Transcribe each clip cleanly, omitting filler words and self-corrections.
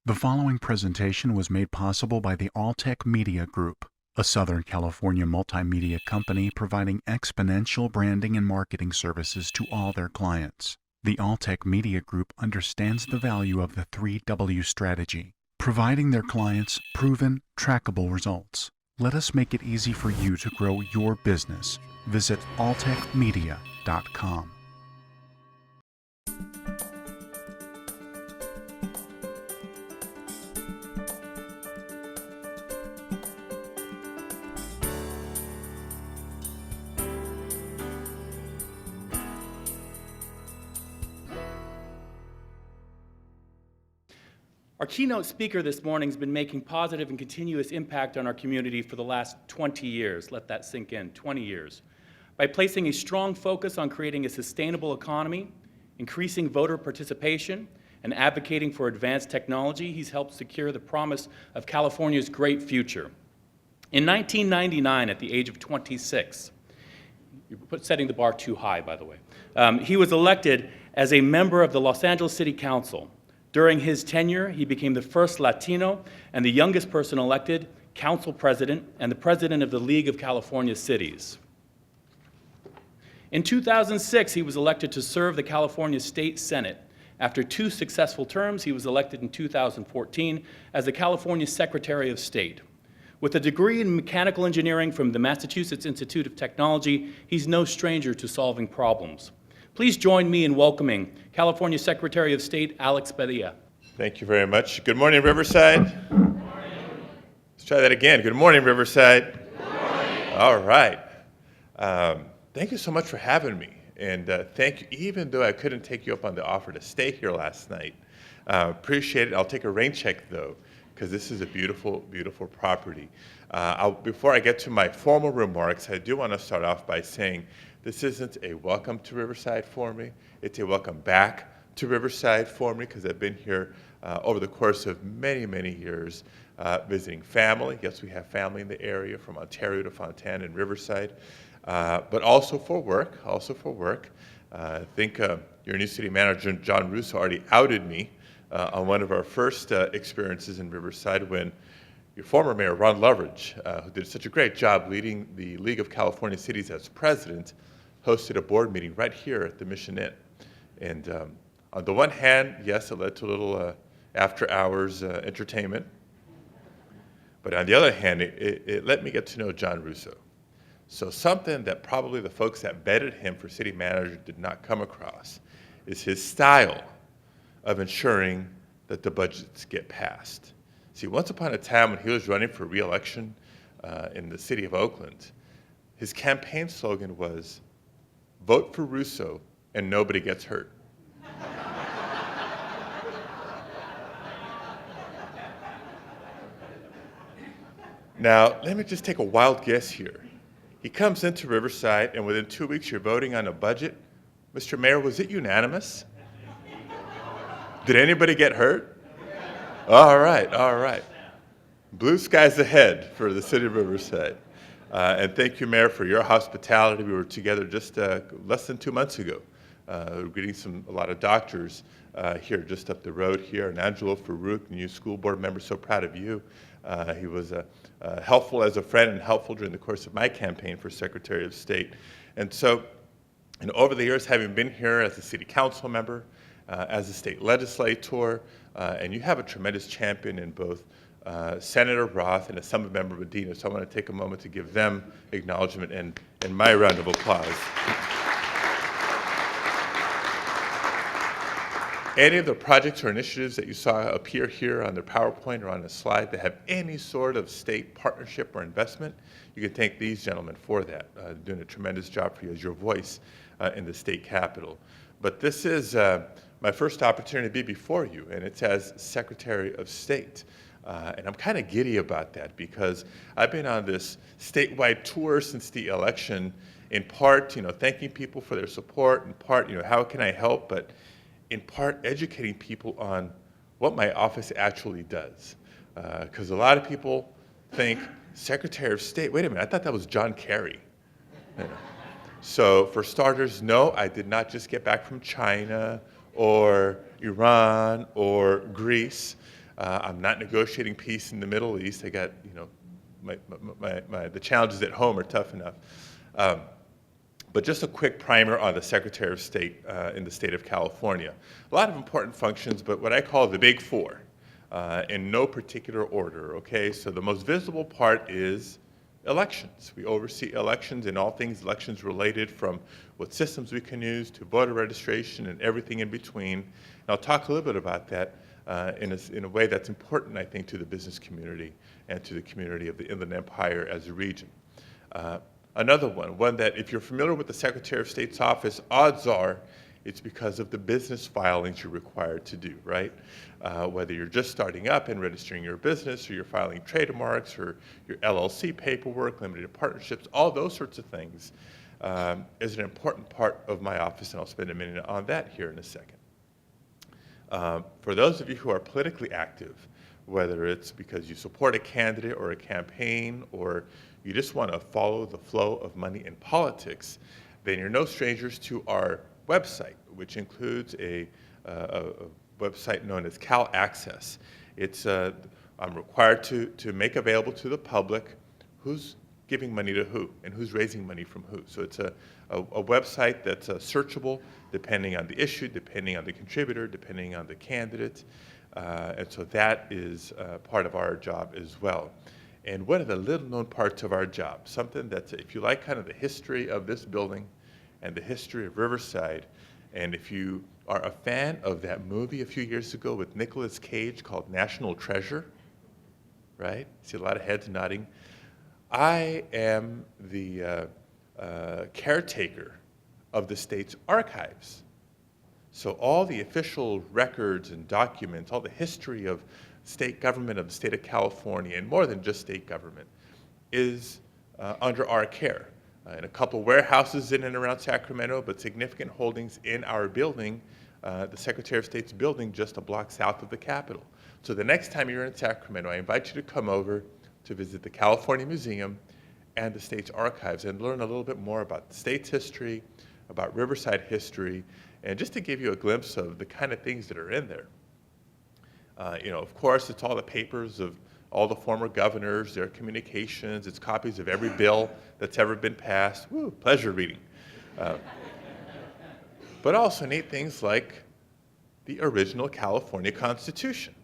The following presentation was made possible by the Alltech Media Group, a Southern California multimedia company providing exponential branding and marketing services to all their clients. The Alltech Media Group understands the value of the 3W strategy, providing their clients proven, trackable results. Let us make it easy for you to grow your business. Visit alltechmedia.com. Our keynote speaker this morning has been making positive and continuous impact on our community for the last 20 years. Let that sink in, 20 years. By placing a strong focus on creating a sustainable economy, increasing voter participation, and advocating for advanced technology, he's helped secure the promise of California's great future. In 1999, at the age of 26, you're setting the bar too high, by the way, he was elected as a member of the Los Angeles City Council. During his tenure, he became the first Latino and the youngest person elected council president and the president of the League of California Cities. In 2006, he was elected to serve the California State Senate. After 2 successful terms, he was elected in 2014 as the California Secretary of State. With a degree in mechanical engineering from the Massachusetts Institute of Technology, he's no stranger to solving problems. Please join me in welcoming California Secretary of State, Alex Padilla. Thank you very much. Good morning, Riverside. Good morning. Let's try that again. Good morning, Riverside. Good morning. All right. Thank you so much for having me. And thank you, even though I couldn't take you up on the offer to stay here last night. Appreciate it. I'll take a rain check, though, because this is a beautiful, beautiful property. Before I get to my formal remarks, I do want to start off by saying this isn't a welcome to Riverside for me. It's a welcome back to Riverside for me because I've been here over the course of many, many years visiting family. Yes, we have family in the area from Ontario to Fontana and Riverside, but also for work, I think your new city manager, John Russo, already outed me on one of our first experiences in Riverside when your former mayor, Ron Loveridge, who did such a great job leading the League of California Cities as president, hosted a board meeting right here at the Mission Inn. And on the one hand, yes, it led to a little after-hours entertainment. But on the other hand, it let me get to know John Russo. So something that probably the folks that vetted him for city manager did not come across is his style of ensuring that the budgets get passed. See, once upon a time when he was running for re-election in the city of Oakland, his campaign slogan was, "Vote for Russo and nobody gets hurt." Now, let me just take a wild guess here. He comes into Riverside and within 2 weeks you're voting on a budget. Mr. Mayor, was it unanimous? Did anybody get hurt? All right. Blue skies ahead for the city of Riverside. And thank you, Mayor, for your hospitality. We were together just less than 2 months ago, greeting a lot of doctors here just up the road here. And Angelo Farouk, new school board member, so proud of you. He was helpful as a friend and helpful during the course of my campaign for Secretary of State. And so, over the years, having been here as a city council member, as a state legislator, and you have a tremendous champion in both Senator Roth and Assembly Member Medina, so I want to take a moment to give them acknowledgement and my round of applause. Any of the projects or initiatives that you saw appear here on the PowerPoint or on the slide that have any sort of state partnership or investment, you can thank these gentlemen for that, doing a tremendous job for you as your voice in the state capitol. But this is my first opportunity to be before you, and it's as Secretary of State. And I'm kind of giddy about that because I've been on this statewide tour since the election, in part, thanking people for their support, in part, how can I help, but in part, educating people on what my office actually does. Because a lot of people think, Secretary of State, wait a minute, I thought that was John Kerry. So for starters, no, I did not just get back from China or Iran or Greece. I'm not negotiating peace in the Middle East. I got, the challenges at home are tough enough. But just a quick primer on the Secretary of State in the state of California. A lot of important functions, but what I call the big four, in no particular order, okay? So the most visible part is elections. We oversee elections and all things elections related, from what systems we can use to voter registration and everything in between. And I'll talk a little bit about that in a way that's important, I think, to the business community and to the community of the Inland Empire as a region. Another one that if you're familiar with the Secretary of State's office, odds are it's because of the business filings you're required to do, right? Whether you're just starting up and registering your business, or you're filing trademarks, or your LLC paperwork, limited partnerships, all those sorts of things is an important part of my office, and I'll spend a minute on that here in a second. For those of you who are politically active, whether it's because you support a candidate or a campaign, or you just want to follow the flow of money in politics, then you're no strangers to our website, which includes a website known as Cal Access. It's I'm required to make available to the public who's giving money to who and who's raising money from who. So it's a website that's searchable depending on the issue, depending on the contributor, depending on the candidate. And so that is part of our job as well. And one of the little-known parts of our job, something that's, if you like kind of the history of this building and the history of Riverside, and if you are a fan of that movie a few years ago with Nicolas Cage called National Treasure, right? See a lot of heads nodding. I am the caretaker of the state's archives. So all the official records and documents, all the history of state government of the state of California, and more than just state government, is under our care. In a couple warehouses in and around Sacramento, but significant holdings in our building, the Secretary of State's building just a block south of the Capitol. So the next time you're in Sacramento, I invite you to come over to visit the California Museum and the state's archives and learn a little bit more about the state's history, about Riverside history, and just to give you a glimpse of the kind of things that are in there. Of course, it's all the papers of all the former governors, their communications, it's copies of every bill that's ever been passed. Woo, pleasure reading. But also neat things like the original California Constitution.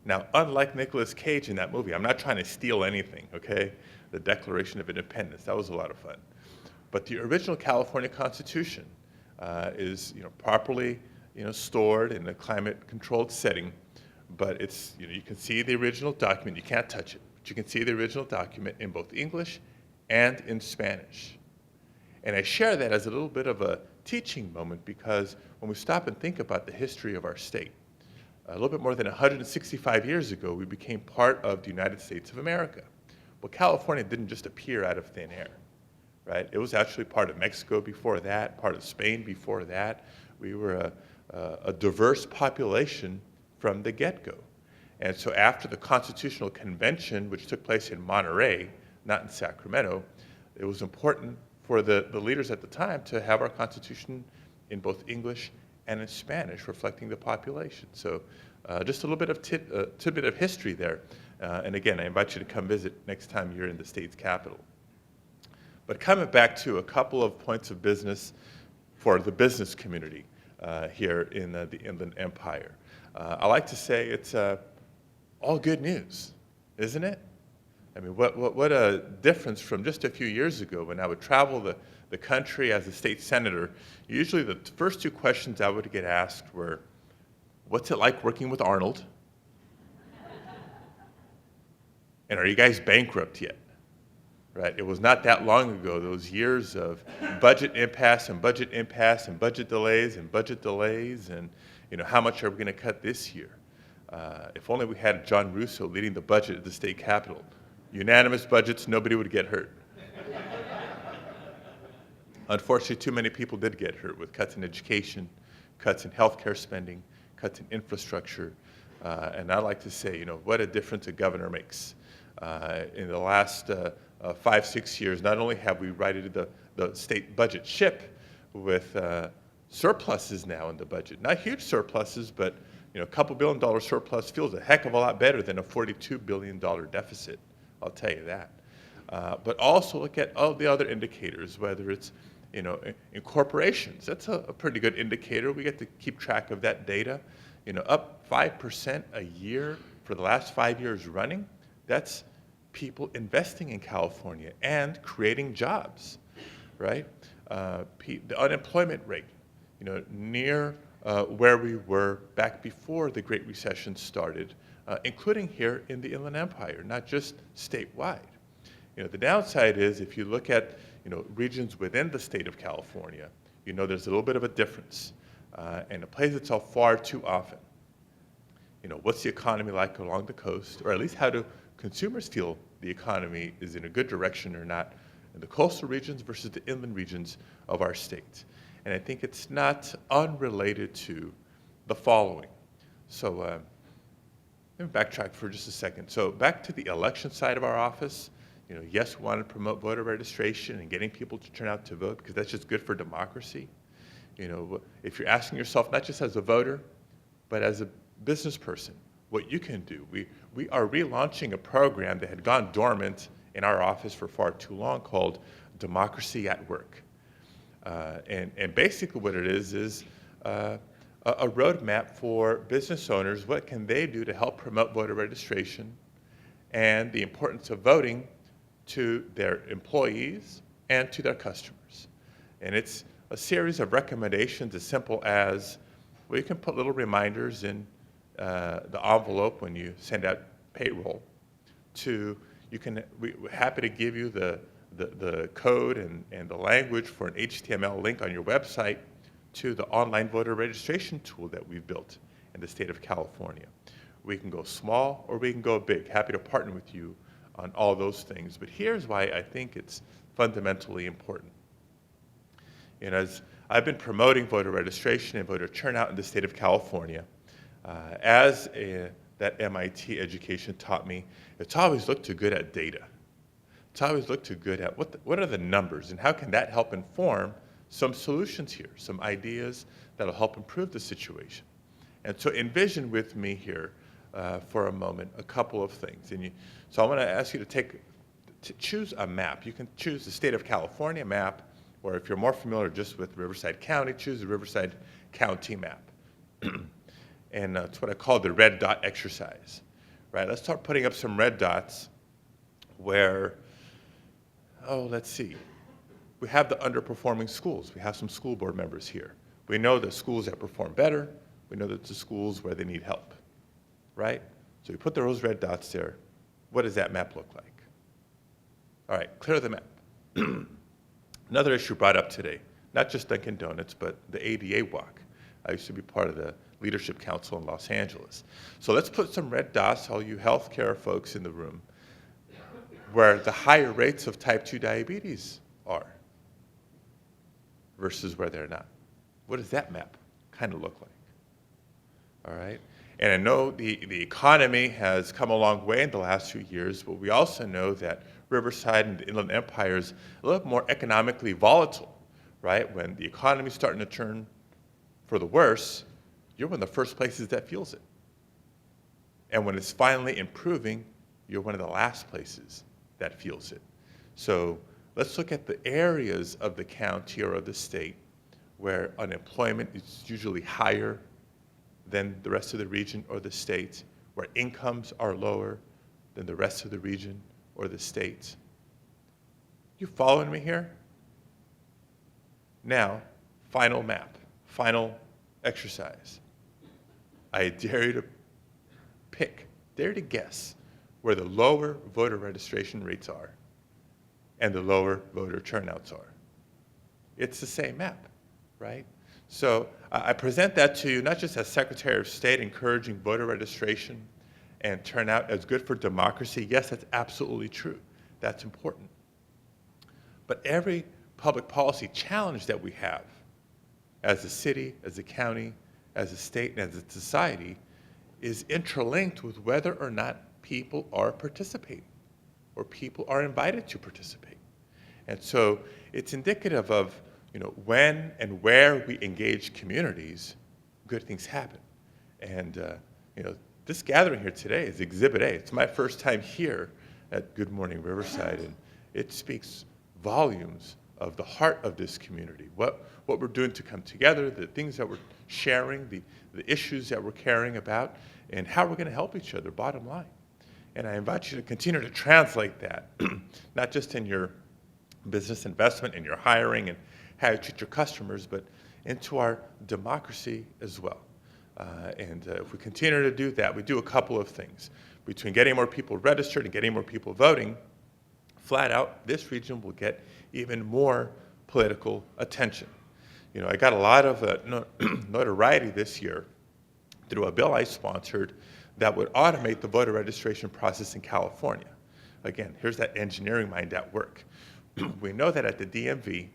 Now, unlike Nicolas Cage in that movie, I'm not trying to steal anything, okay? The Declaration of Independence, that was a lot of fun. But the original California Constitution is properly stored in a climate-controlled setting. But it's, you can see the original document. You can't touch it, but you can see the original document in both English and in Spanish. And I share that as a little bit of a teaching moment, because when we stop and think about the history of our state, a little bit more than 165 years ago, we became part of the United States of America. Well, California didn't just appear out of thin air, right? It was actually part of Mexico before that, part of Spain before that. We were a diverse population from the get-go. And so after the Constitutional Convention, which took place in Monterey, not in Sacramento, it was important for the leaders at the time to have our Constitution in both English and in Spanish, reflecting the population. So just a little bit of tidbit of history there. And again, I invite you to come visit next time you're in the state's capital. But coming back to a couple of points of business for the business community here in the Inland Empire. I like to say it's all good news, isn't it? I mean, what a difference from just a few years ago when I would travel the country as a state senator. Usually the first two questions I would get asked were, what's it like working with Arnold? And are you guys bankrupt yet? Right? It was not that long ago, those years of budget impasse and budget impasse and budget delays and budget delays, and how much are we going to cut this year? If only we had John Russo leading the budget at the state capitol. Unanimous budgets, nobody would get hurt. Unfortunately, too many people did get hurt with cuts in education, cuts in healthcare spending, cuts in infrastructure. And I like to say, what a difference a governor makes. In the last 5-6 years, not only have we righted the state budget ship with surpluses now in the budget, not huge surpluses, but a couple $1 billion surplus feels a heck of a lot better than a $42 billion deficit, I'll tell you that. But also look at all the other indicators, whether it's in corporations. That's a pretty good indicator. We get to keep track of that data. Up 5% a year for the last 5 years running. That's people investing in California and creating jobs, right? The unemployment rate, near where we were back before the Great Recession started, including here in the Inland Empire, not just statewide. The downside is if you look at regions within the state of California, there's a little bit of a difference, and it plays itself far too often. What's the economy like along the coast, or at least how do consumers feel the economy is in a good direction or not in the coastal regions versus the inland regions of our state? And I think it's not unrelated to the following. So let me backtrack for just a second. So back to the election side of our office, yes, we want to promote voter registration and getting people to turn out to vote because that's just good for democracy. If you're asking yourself, not just as a voter, but as a business person, what you can do. We are relaunching a program that had gone dormant in our office for far too long called Democracy at Work. And basically what it is a roadmap for business owners. What can they do to help promote voter registration and the importance of voting to their employees and to their customers? And it's a series of recommendations as simple as, well, you can put little reminders in the envelope when you send out payroll. We're happy to give you the code and the language for an HTML link on your website to the online voter registration tool that we've built in the state of California. We can go small or we can go big. Happy to partner with you on all those things. But here's why I think it's fundamentally important. As I've been promoting voter registration and voter turnout in the state of California, that MIT education taught me, it's always looked too good at data. It's always looked too good at what are the numbers and how can that help inform some solutions here, some ideas that'll help improve the situation. And so envision with me here for a moment a couple of things. So I want to ask you to choose a map. You can choose the state of California map, or if you're more familiar just with Riverside County, choose the Riverside County map. And it's what I call the red dot exercise, right? Let's start putting up some red dots where, let's see. We have the underperforming schools. We have some school board members here. We know the schools that perform better. We know that the schools where they need help, right? So you put those red dots there. What does that map look like? All right, clear the map. Another issue brought up today, not just Dunkin' Donuts, but the ADA walk. I used to be part of the Leadership Council in Los Angeles. So let's put some red dots, all you healthcare folks in the room, where the higher rates of type 2 diabetes are versus where they're not. What does that map kind of look like? All right? And I know the economy has come a long way in the last few years, but we also know that Riverside and the Inland Empire is a little more economically volatile, right? When the economy's starting to turn for the worse, you're one of the first places that feels it. And when it's finally improving, you're one of the last places that feels it. So let's look at the areas of the county or of the state where unemployment is usually higher than the rest of the region or the state, where incomes are lower than the rest of the region or the state. You following me here? Now, final map, final exercise. I dare you to dare to guess where the lower voter registration rates are and the lower voter turnouts are. It's the same map, right? So I present that to you not just as Secretary of State encouraging voter registration and turnout as good for democracy. Yes, that's absolutely true. That's important. But every public policy challenge that we have as a city, as a county, as a state, and as a society is interlinked with whether or not people are participating or people are invited to participate. And so it's indicative of when and where we engage communities, good things happen. And this gathering here today is Exhibit A. It's my first time here at Good Morning Riverside, and it speaks volumes of the heart of this community, what we're doing to come together, the things that we're sharing, the issues that we're caring about, and how we're going to help each other, bottom line. And I invite you to continue to translate that, not just in your business investment, in your hiring, and how you treat your customers, but into our democracy as well. If we continue to do that, we do a couple of things. Between getting more people registered and getting more people voting, flat out, this region will get even more political attention. I got a lot of notoriety this year through a bill I sponsored that would automate the voter registration process in California. Again, here's that engineering mind at work. We know that at the DMV,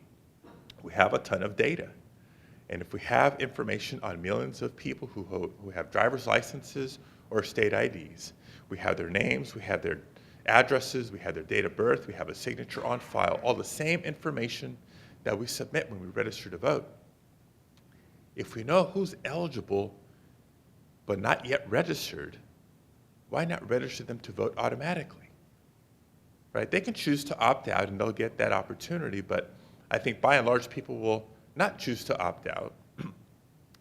we have a ton of data. And if we have information on millions of people who have driver's licenses or state IDs, we have their names, we have their addresses, we have their date of birth, we have a signature on file, all the same information that we submit when we register to vote. If we know who's eligible but not yet registered, why not register them to vote automatically? Right? They can choose to opt out and they'll get that opportunity, but I think by and large people will not choose to opt out.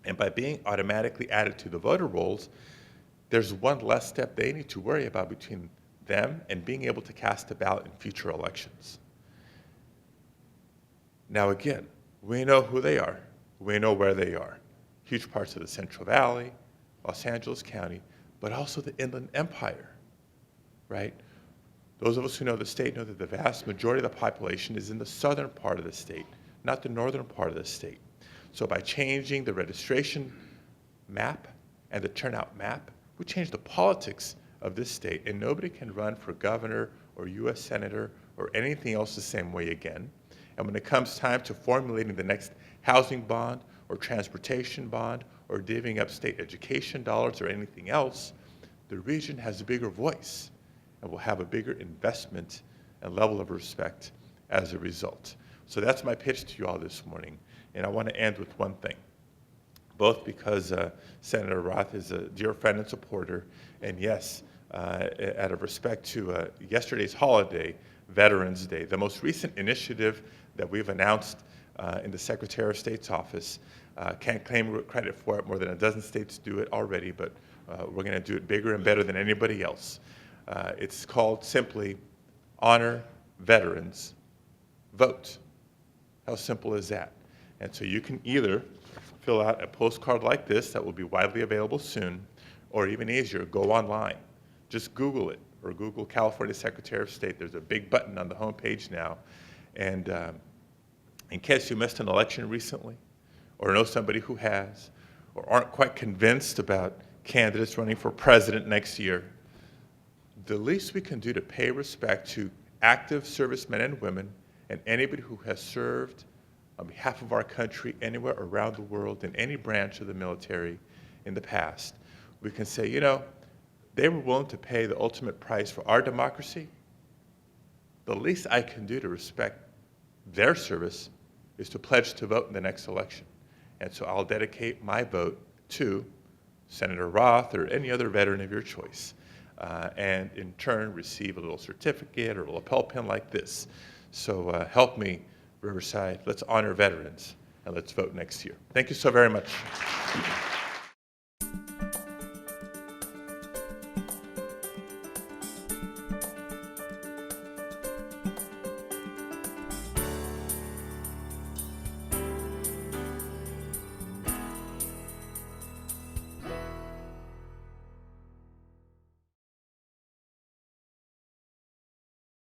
And by being automatically added to the voter rolls, there's one less step they need to worry about between them and being able to cast a ballot in future elections. Now again, we know who they are. We know where they are. Huge parts of the Central Valley, Los Angeles County, but also the Inland Empire, right? Those of us who know the state know that the vast majority of the population is in the southern part of the state, not the northern part of the state. So by changing the registration map and the turnout map, we change the politics of this state, and nobody can run for governor or U.S. senator or anything else the same way again. And when it comes time to formulating the next housing bond or transportation bond or divvying up state education dollars or anything else, the region has a bigger voice and will have a bigger investment and level of respect as a result. So that's my pitch to you all this morning. And I want to end with one thing, both because Senator Roth is a dear friend and supporter, and yes, out of respect to yesterday's holiday, Veterans Day, the most recent initiative that we've announced in the Secretary of State's office. Can't claim credit for it. More than a dozen states do it already, but we're going to do it bigger and better than anybody else. It's called simply Honor Veterans, Vote. How simple is that? And so you can either fill out a postcard like this that will be widely available soon, or even easier, go online. Just Google it, or Google California Secretary of State. There's a big button on the homepage now. And in case you missed an election recently, or know somebody who has, or aren't quite convinced about candidates running for president next year, the least we can do to pay respect to active servicemen and women and anybody who has served on behalf of our country anywhere around the world in any branch of the military in the past, we can say, they were willing to pay the ultimate price for our democracy. The least I can do to respect their service is to pledge to vote in the next election. And so I'll dedicate my vote to Senator Roth or any other veteran of your choice, and in turn receive a little certificate or a lapel pin like this. So help me, Riverside. Let's honor veterans, and let's vote next year. Thank you so very much.